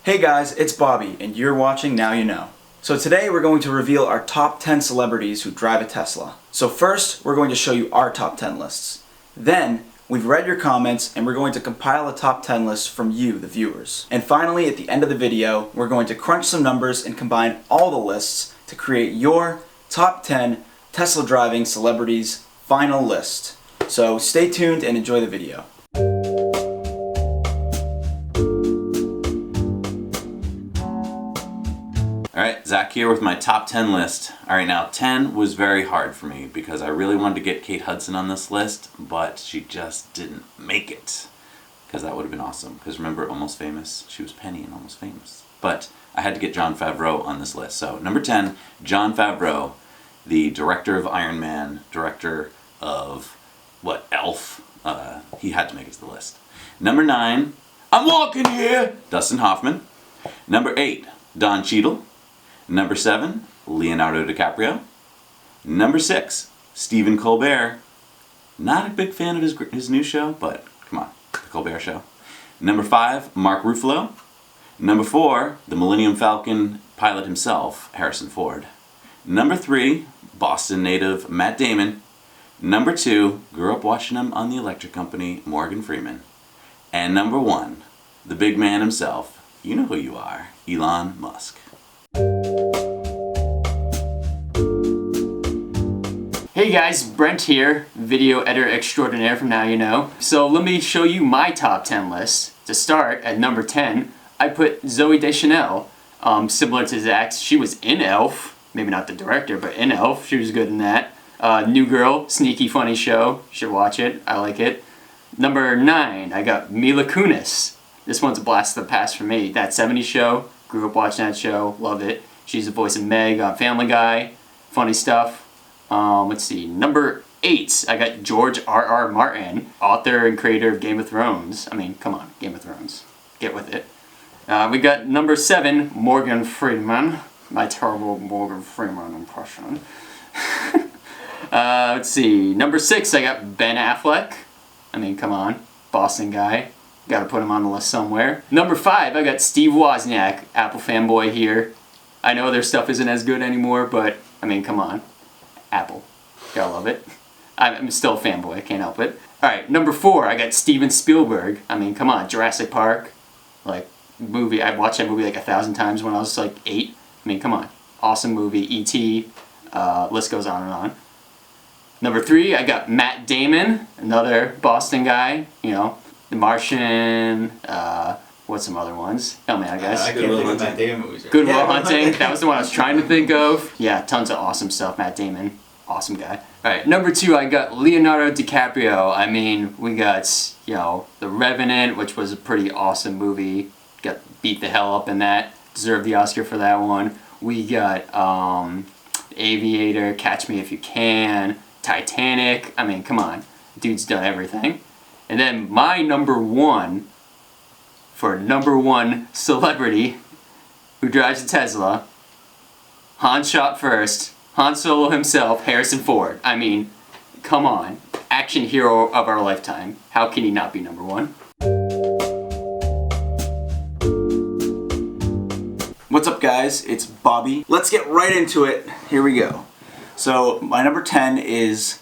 Hey guys, it's Bobby, and you're watching Now You Know. So today we're going to reveal our top 10 celebrities who drive a Tesla. So first, we're going to show you our top 10 lists. Then, we've read your comments, and we're going to compile a top 10 list from you, the viewers. And finally, at the end of the video, we're going to crunch some numbers and combine all the lists to create your top 10 Tesla driving celebrities final list. So stay tuned and enjoy the video. Alright, Zach here with my top 10 list. Alright, now 10 was very hard for me because I really wanted to get Kate Hudson on this list, but she just didn't make it. Because that would have been awesome. Because remember Almost Famous? She was Penny in Almost Famous. But I had to get Jon Favreau on this list. So, number 10, Jon Favreau, the director of Iron Man, director of, Elf? He had to make it to the list. Number 9, I'm walking here! Dustin Hoffman. Number 8, Don Cheadle. Number 7, Leonardo DiCaprio. Number 6, Stephen Colbert. Not a big fan of his new show, but come on, The Colbert Show. Number 5, Mark Ruffalo. Number 4, the Millennium Falcon pilot himself, Harrison Ford. Number 3, Boston native Matt Damon. Number 2, grew up watching him on The Electric Company, Morgan Freeman. And number 1, the big man himself, you know who you are, Elon Musk. Hey guys, Brent here, video editor extraordinaire from Now You Know. So let me show you my top 10 list. To start, at number 10, I put Zooey Deschanel. Similar to Zach's, she was in Elf. Maybe not the director, but in Elf. She was good in that. New Girl, sneaky funny show. You should watch it. I like it. Number 9, I got Mila Kunis. This one's a blast of the past for me. That 70s show. Grew up watching that show. Loved it. She's the voice of Meg on Family Guy. Funny stuff. Let's see. Number 8, I got George R.R. Martin, author and creator of Game of Thrones. I mean, come on, Game of Thrones. Get with it. We got number 7, Morgan Freeman. My terrible Morgan Freeman impression. Let's see. Number 6, I got Ben Affleck. I mean, come on. Boston guy. Gotta put him on the list somewhere. Number 5, I got Steve Wozniak, Apple fanboy here. I know their stuff isn't as good anymore, but, I mean, come on. Apple. Gotta love it. I'm still a fanboy, I can't help it. Alright, number 4, I got Steven Spielberg. I mean, come on, Jurassic Park. Movie, I watched that movie 1,000 times when I was 8. I mean, come on. Awesome movie, E.T., list goes on and on. Number 3, I got Matt Damon, another Boston guy, you know, The Martian, what's some other ones? Help me out, guys. I can't think of Matt Damon movies. Good Will Hunting, that was the one I was trying to think of. Yeah, tons of awesome stuff, Matt Damon, awesome guy. Alright, number 2, I got Leonardo DiCaprio. I mean, we got, The Revenant, which was a pretty awesome movie. Got beat the hell up in that. Deserved the Oscar for that one. We got Aviator, Catch Me If You Can, Titanic. I mean, come on. Dude's done everything. And then my number 1 for number 1 celebrity who drives a Tesla, Han shot first, Han Solo himself, Harrison Ford. I mean, come on. Action hero of our lifetime. How can he not be number 1? What's up guys, it's Bobby. Let's get right into it. Here we go. So my number 10 is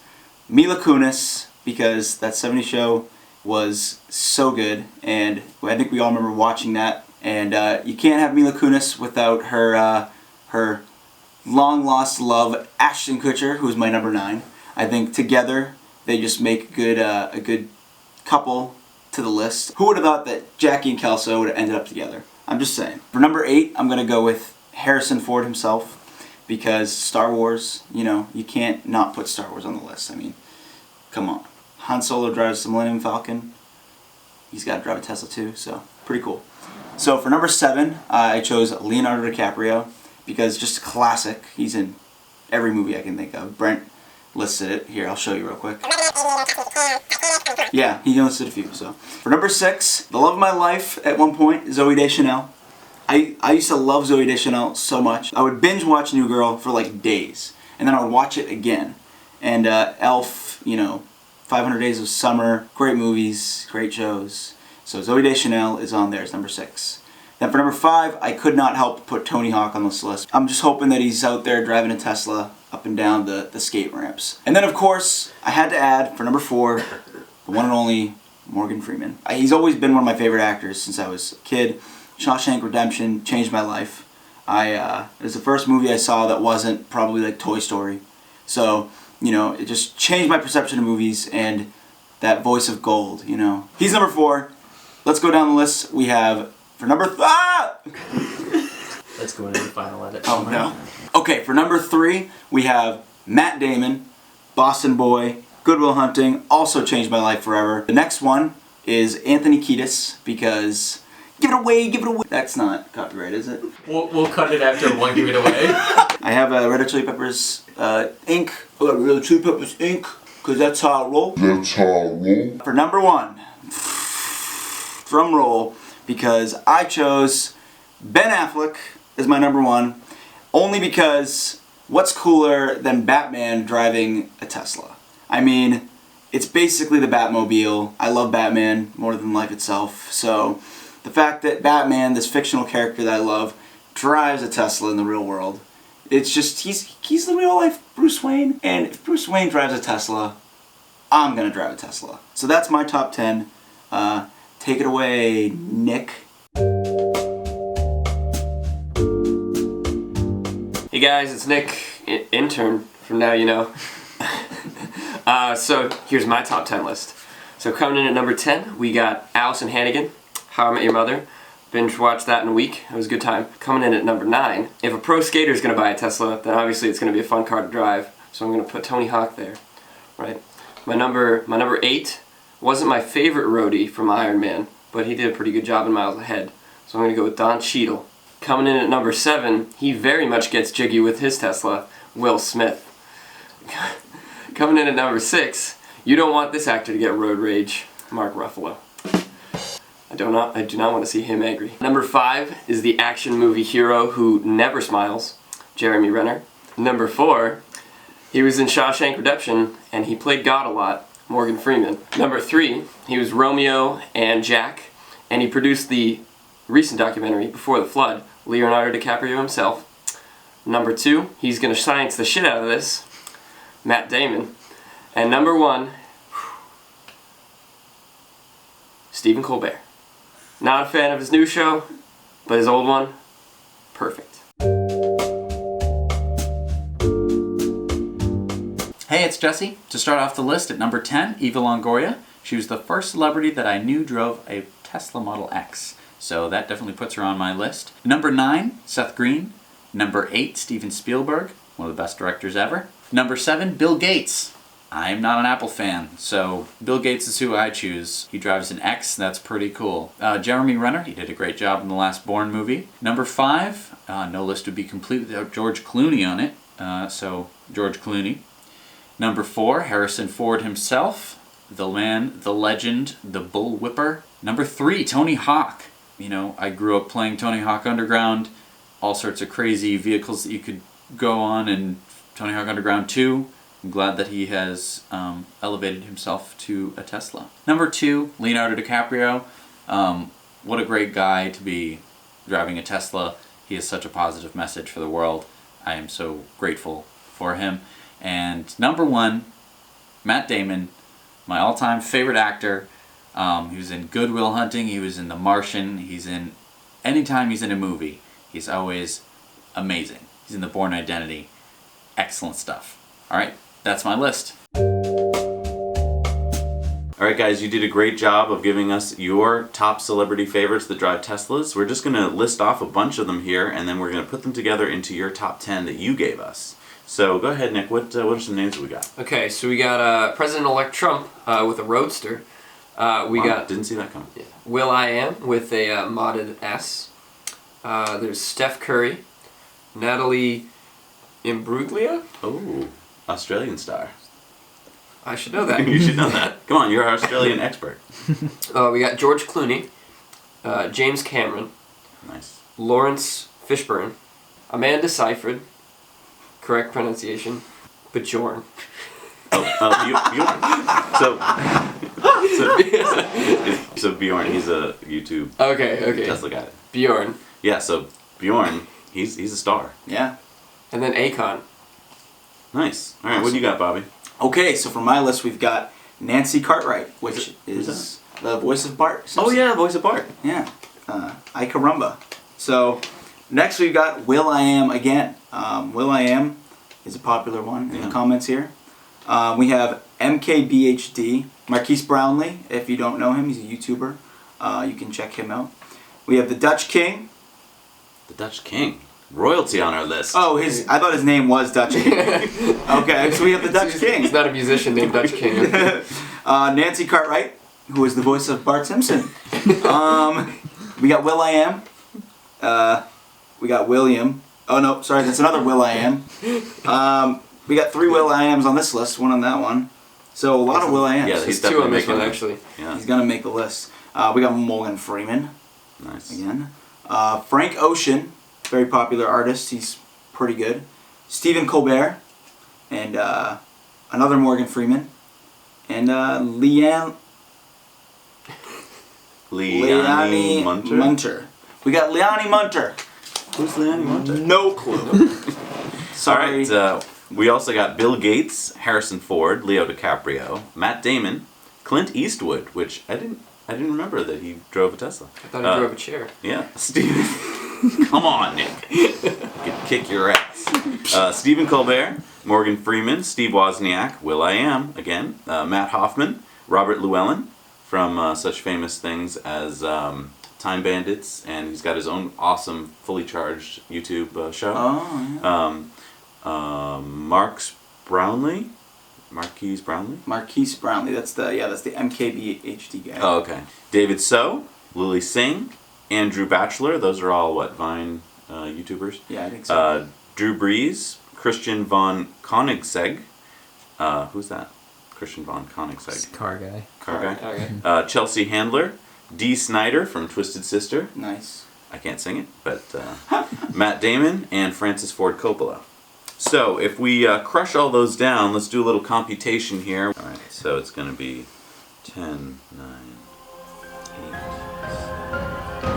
Mila Kunis, because that 70s show was so good, and I think we all remember watching that. And you can't have Mila Kunis without her her long lost love, Ashton Kutcher, who's my number 9. I think together they just make a good couple to the list. Who would have thought that Jackie and Kelso would have ended up together? I'm just saying. For number 8, I'm gonna go with Harrison Ford himself, because Star Wars, you can't not put Star Wars on the list. I mean, come on. Han Solo drives the Millennium Falcon. He's got to drive a Tesla too, so pretty cool. So for number 7, I chose Leonardo DiCaprio, because just a classic. He's in every movie I can think of. Brent listed it. Here, I'll show you real quick. Yeah, he listed a few. So for number 6, the love of my life at one point, Zooey Deschanel. I used to love Zooey Deschanel so much. I would binge watch New Girl for days, and then I would watch it again. And Elf, 500 Days of Summer, great movies, great shows. So Zooey Deschanel is on there as number 6. Then for number 5, I could not help but put Tony Hawk on this list. I'm just hoping that he's out there driving a Tesla up and down the skate ramps. And then of course, I had to add, for number 4, the one and only Morgan Freeman. He's always been one of my favorite actors since I was a kid. Shawshank Redemption changed my life. It was the first movie I saw that wasn't probably like Toy Story. So, you know, it just changed my perception of movies and that voice of gold, you know. He's number 4. Let's go down the list. We have, for number... Let's go into the final edit. Oh, no. Okay, for number 3, we have Matt Damon, Boston Boy, Good Will Hunting, also changed my life forever. The next one is Anthony Kiedis, because... Give it away, give it away. That's not copyright, is it? We'll cut it after one give it away. I have Red Hot Chili Peppers ink. Red Hot Chili Peppers ink, because that's how I roll. That's how I roll. For number 1, drum roll, because I chose Ben Affleck as my number 1, only because what's cooler than Batman driving a Tesla? I mean, it's basically the Batmobile. I love Batman more than life itself, so the fact that Batman, this fictional character that I love, drives a Tesla in the real world, it's just, he's the real life Bruce Wayne, and if Bruce Wayne drives a Tesla, I'm gonna drive a Tesla. So that's my top 10. Take it away, Nick. Hey guys, it's Nick, intern from Now You Know. So here's my top 10 list. So coming in at number 10, we got Allison Hannigan, How I Met Your Mother. Binge watched that in a week. It was a good time. Coming in at number 9, if a pro skater is going to buy a Tesla, then obviously it's going to be a fun car to drive. So I'm going to put Tony Hawk there, right? My number 8 wasn't my favorite roadie from Iron Man, but he did a pretty good job in Miles Ahead. So I'm going to go with Don Cheadle. Coming in at number 7, he very much gets jiggy with his Tesla, Will Smith. Coming in at number 6, you don't want this actor to get road rage, Mark Ruffalo. I do not want to see him angry. Number 5 is the action movie hero who never smiles, Jeremy Renner. Number 4, he was in Shawshank Redemption and he played God a lot, Morgan Freeman. Number 3, he was Romeo and Jack, and he produced the recent documentary, Before the Flood, Leonardo DiCaprio himself. Number 2, he's gonna science the shit out of this, Matt Damon. And number 1, Stephen Colbert. Not a fan of his new show, but his old one, perfect. Hey, it's Jesse. To start off the list at number 10, Eva Longoria. She was the first celebrity that I knew drove a Tesla Model X, so that definitely puts her on my list. Number 9, Seth Green. Number 8, Steven Spielberg, one of the best directors ever. Number 7, Bill Gates. I'm not an Apple fan, so Bill Gates is who I choose. He drives an X, that's pretty cool. Jeremy Renner, he did a great job in the last Bourne movie. Number 5, no list would be complete without George Clooney on it, so George Clooney. Number 4, Harrison Ford himself, the man, the legend, the bull whipper. Number 3, Tony Hawk. You know, I grew up playing Tony Hawk Underground, all sorts of crazy vehicles that you could go on, and Tony Hawk Underground 2. I'm glad that he has elevated himself to a Tesla. Number 2, Leonardo DiCaprio. What a great guy to be driving a Tesla. He has such a positive message for the world. I am so grateful for him. And number 1, Matt Damon, my all-time favorite actor. He was in Good Will Hunting, he was in The Martian, anytime he's in a movie, he's always amazing. He's in The Bourne Identity. Excellent stuff. Alright, that's my list. Alright guys, you did a great job of giving us your top celebrity favorites that drive Teslas. We're just going to list off a bunch of them here, and then we're going to put them together into your top 10 that you gave us. So go ahead, Nick, what are some names that we got? Okay, so we got President-elect Trump with a Roadster. Didn't see that coming. Yeah, Will I Am with a modded S. There's Steph Curry, Natalie Imbruglia. Oh, Australian star. I should know that. You should know that. Come on, you're our Australian expert. We got George Clooney, James Cameron, Nice. Lawrence Fishburne, Amanda Seyfried, correct pronunciation, Bjorn. So Bjorn, he's a YouTube Okay. Tesla guy. Bjorn. Yeah, so Bjorn, he's a star. Yeah. And then Akon. Nice. All right, what do you got, Bobby? Okay, so for my list, we've got Nancy Cartwright, which Who's is the voice of Bart Oh Simpson. yeah, voice of Bart. Yeah. I carumba. So next we've got Will I Am again. Will I Am is a popular one in the comments here. We have MKBHD, Marquise Brownlee. If you don't know him, he's a YouTuber. You can check him out. We have the Dutch King. The Dutch King. Royalty on our list. Oh, I thought his name was Dutch King. Okay, so we have the Dutch King. He's not a musician named Dutch King. Nancy Cartwright, who is the voice of Bart Simpson. We got Will I Am. We got William. Oh no, sorry, that's another Will I Am. We got 3 Will I Ams on this list, 1 on that one. So a lot of Will I Ams. Yeah, he's There's 2 on definitely this one, making actually. Yeah. He's gonna make the list. We got Morgan Freeman Nice. again. Frank Ocean, very popular artist. He's pretty good. Stephen Colbert, and another Morgan Freeman, and Leanne Munter. We got Leanne Munter. Who's Leanne Munter? No clue. Sorry. All right, we also got Bill Gates, Harrison Ford, Leo DiCaprio, Matt Damon, Clint Eastwood, which I didn't remember that he drove a Tesla. I thought he drove a chair. Yeah, Steven. Come on, Nick. Could kick your ass. Stephen Colbert, Morgan Freeman, Steve Wozniak, Will I Am again, Matt Hoffman, Robert Llewellyn from such famous things as Time Bandits, and he's got his own awesome fully charged YouTube show. Oh, yeah. Marquise Brownlee. Marquise Brownlee. That's the MKBHD guy. Oh, okay. David So, Lily Singh, Andrew Batchelor. Those are all Vine YouTubers. Yeah, I think so. Drew Brees, Christian von Koenigsegg. Who's that? Christian von Koenigsegg. Car guy. Car guy. Okay. Chelsea Handler, Dee Snider from Twisted Sister. Nice. I can't sing it, but Matt Damon and Francis Ford Coppola. So if we crush all those down, let's do a little computation here. All right, so it's going to be 10, 9, 8.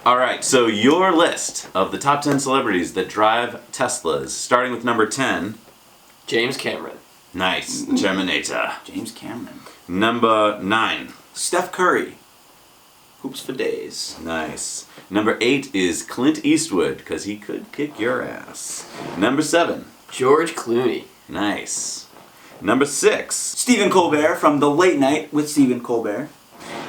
Alright, so your list of the top 10 celebrities that drive Teslas, starting with number 10. James Cameron. Nice, the Terminator. James Cameron. Number 9. Steph Curry. Hoops for days. Nice. Number 8 is Clint Eastwood, because he could kick your ass. Number 7. George Clooney. Nice. Number 6. Stephen Colbert from The Late Night with Stephen Colbert.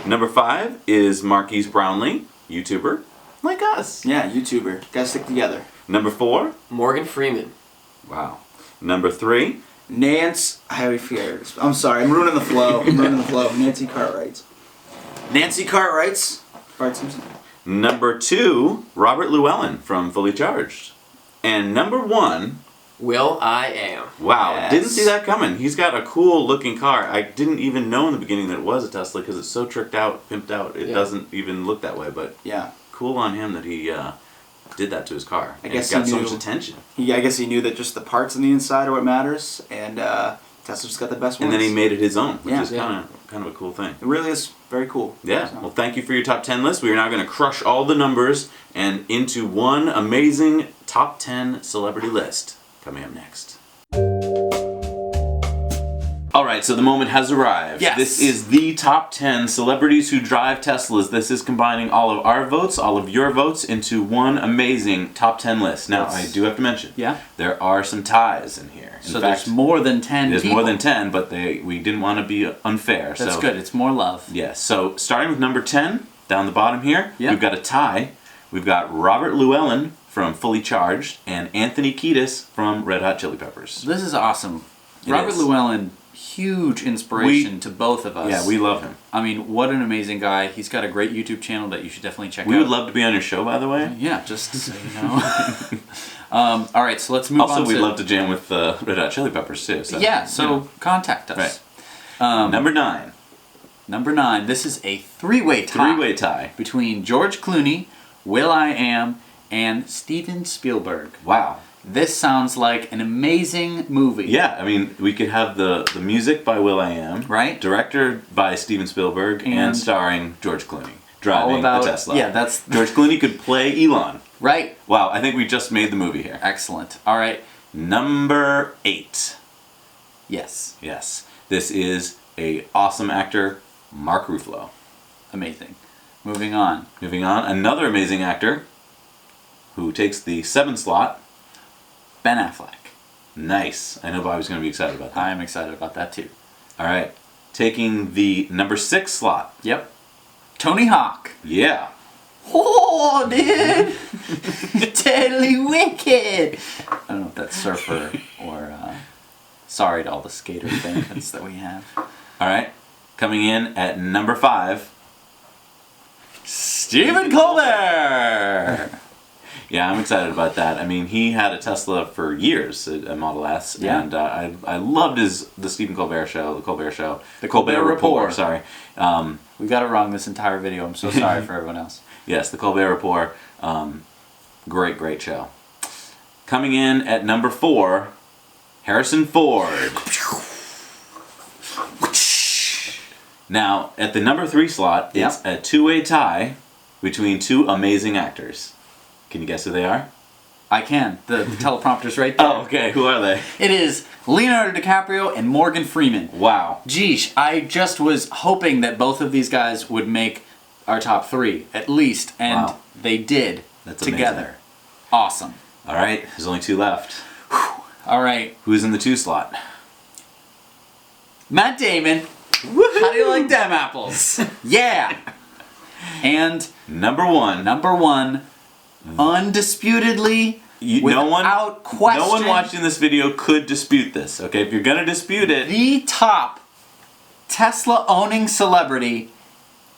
Number 5 is Marquise Brownlee, YouTuber, like us. Yeah, YouTuber. Gotta stick together. Number 4. Morgan Freeman. Wow. Number 3. I'm sorry, I'm ruining the flow. Nancy Cartwright. Nancy Cartwright's Bart Simpson. Number 2, Robert Llewellyn from Fully Charged. And number 1, Will I Am. wow, Yes. didn't see that coming. He's got a cool looking car. I didn't even know in the beginning that it was a Tesla because it's so tricked out, pimped out, it Yeah. doesn't even look that way. But Yeah. cool on him that he did that to his car. I And guess it got he so knew. much attention. I guess he knew that just the parts on the inside are what matters, and Tesla's got the best ones. And then he made it his own, which Yeah. is kind of a cool thing. It really is very cool. Yeah. So. Well, thank you for your top 10 list. We are now going to crush all the numbers and into one amazing top 10 celebrity list. Coming up next. All right, so the moment has arrived. Yes. This is the top 10 celebrities who drive Teslas. This is combining all of our votes, all of your votes, into one amazing top 10 list. Now, Yes. I do have to mention, Yeah. there are some ties in here. In So fact, there's more than 10 there's people. more than 10, but we didn't want to be unfair. That's so, good. It's more love. Yes, so starting with number 10, down the bottom here, Yeah. we've got a tie. We've got Robert Llewellyn from Fully Charged and Anthony Kiedis from Red Hot Chili Peppers. This is awesome. It Robert is. Llewellyn, huge inspiration to both of us. Yeah, we love him. I mean, what an amazing guy. He's got a great YouTube channel that you should definitely check We out. would love to be on your show, by the way. Yeah, just so you know. All right, so let's move on Also, to... we'd love to jam with Red Hot Chili Peppers, too. So, Yeah, so you know. contact us. Right. Number 9, Number 9, this is a three-way tie. three-way tie. Between George Clooney, Will.i.am, and Steven Spielberg. Wow. This sounds like an amazing movie. Yeah, I mean, we could have the music by Will.i.am, Right. director by Steven Spielberg, and And starring George Clooney All driving about... the Tesla. Yeah, that's... George Clooney could play Elon. Right. Wow, I think we just made the movie here. Excellent. All right. Number 8. Yes. Yes, this is a awesome actor, Mark Ruffalo. Amazing. Moving on. Moving on, another amazing actor who takes the 7 slot. Ben Affleck. Nice. I know Bobby's going to be excited about that. I am excited about that too. All right, taking the number 6 slot. Yep. Tony Hawk. Yeah. Oh, dude! Totally wicked! I don't know if that's Surfer or, sorry to all the skater fans that we have. All right, coming in at number 5. Stephen Colbert! Yeah, I'm excited about that. I mean, he had a Tesla for years, a Model S, Yeah. and I loved the Stephen Colbert Show, the Colbert Show, The Colbert Report. Sorry, We got it wrong this entire video. I'm so sorry for everyone else. yes, the Colbert Report. Great show. Coming in at number 4, Harrison Ford. Now, at the number 3 slot, it's a two-way tie between two amazing actors. Can you guess who they are? I can. The teleprompter's right there. Oh, okay. Who are they? It is Leonardo DiCaprio and Morgan Freeman. Wow. Geesh, I just was hoping that both of these guys would make our top 3, at least, and Wow. they did. That's together. Awesome. All right, there's only 2 left. All right, Who's in the 2 slot? Matt Damon. How do you like them apples? Yeah. And Number 1. number 1, undisputedly, without question, No one watching this video could dispute this. Okay, if you're gonna dispute it, the top Tesla owning celebrity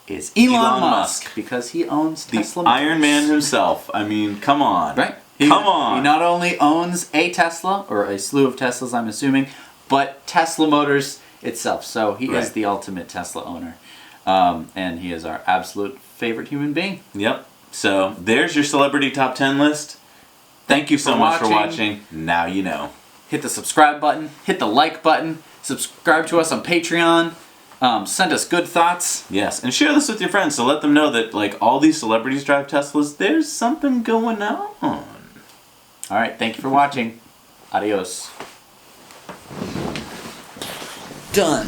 is Elon Musk, because he owns the Tesla. Iron Man himself. I mean, come on. Right? Come on. He not only owns a Tesla, or a slew of Teslas, I'm assuming, but Tesla Motors itself. So he is Right. the ultimate Tesla owner. And he is our absolute favorite human being. Yep. So there's your celebrity top 10 list. Thank you so for much for watching. watching. Now you know. Hit the subscribe button, hit the like button, subscribe to us on Patreon, send us good thoughts. Yes, and share this with your friends. So let them know that like all these celebrities drive Teslas. There's something going on. All right, thank you for watching. Adios. Done.